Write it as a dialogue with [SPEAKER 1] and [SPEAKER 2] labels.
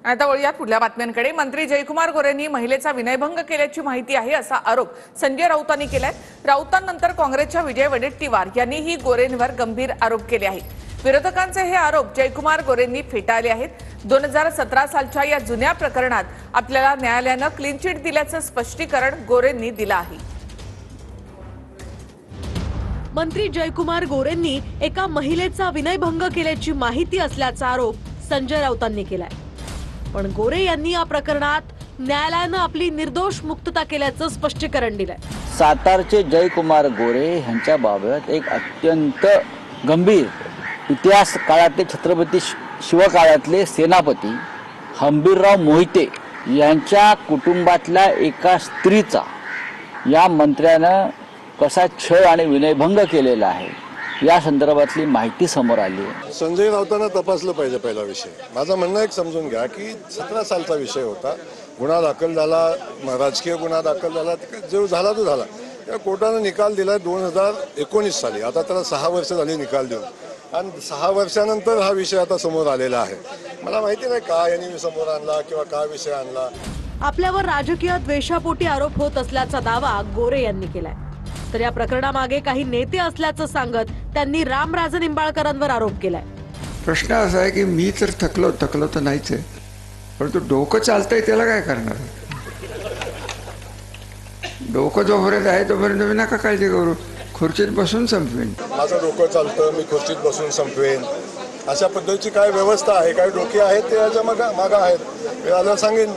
[SPEAKER 1] आता वळूयात पुढल्या बातम्यांकडे। मंत्री जयकुमार गोरेंनी महिलेचा विनयभंग केल्याची माहिती आहे असा आरोप संजय राऊतांनी केलाय। राऊतांनंतर काँग्रेसच्या विजय वडेट्टीवार यांनीही गोरेंवर गंभीर आरोप केले आहेत। विरोधकांचे हे आरोप जयकुमार गोरेंनी फेटाळले आहेत। 2017 सालच्या या जुन्या प्रकरणात आपल्याला न्यायालयाने क्लीन चिट दिल्याचं स्पष्टीकरण गोरेंनी दिलं आहे।
[SPEAKER 2] मंत्री जयकुमार गोरेंनी एका महिलेचा विनयभंग केल्याची माहिती असल्याचा आरोप संजय राऊतांनी केलाय। पण गोरे यांनी या प्रकरणात न्यायालयाने आपली निर्दोष मुक्तता केल्याचं स्पष्टीकरण दिलंय।
[SPEAKER 3] सातारचे जयकुमार गोरे यांच्याबाबत एक अत्यंत गंभीर इतिहास काळातले छत्रपती शिवकाळातले सेनापती हंबीरराव मोहिते यांच्या कुटुंबातल्या एका स्त्रीचा या मंत्र्यानं कसा छळ आणि विनयभंग केलेला आहे या संदर्भातली माहिती समोर आली आहे।
[SPEAKER 4] संजय राऊतांना तपासलं पाहिजे। पहिला विषय माझं म्हणणं एक समजून घ्या की 17 सालचा विषय होता, गुन्हा दाखल झाला, राजकीय गुन्हा दाखल झाला, जो झाला तो झाला। या कोर्टाने निकाल दिला 2019 साली, आता त्याला 6 वर्ष झाली निकाल देऊन, आणि 6 वर्षानंतर हा विषय आता समोर आलेला आहे। मला माहिती नाही का यांनी समोर आणला किंवा का विषय आणला।
[SPEAKER 2] आपल्यावर राजकीय द्वेषापोटी आरोप होत असल्याचा दावा गोरे यांनी केलाय। तर या प्रकरणामागे काही नेते असल्याचं सांगत त्यांनी रामराजे निंबाळकरांवर आरोप केलाय।
[SPEAKER 5] प्रश्न असा आहे की मी तर थकलो तर नाहीच आहे, परंतु डोकं चालतंय त्याला काय करणार? डोकं जोपर्यंत आहे तोपर्यंत मी नका काळजी करू, खुर्चीत बसून संपवेन।
[SPEAKER 4] माझं डोकं चालतं, मी खुर्चीत बसून संपवेन, अशा पद्धतीची काय व्यवस्था आहे, काय डोके आहेत ते याच्या मागं आहेत, मी आला सांगेन।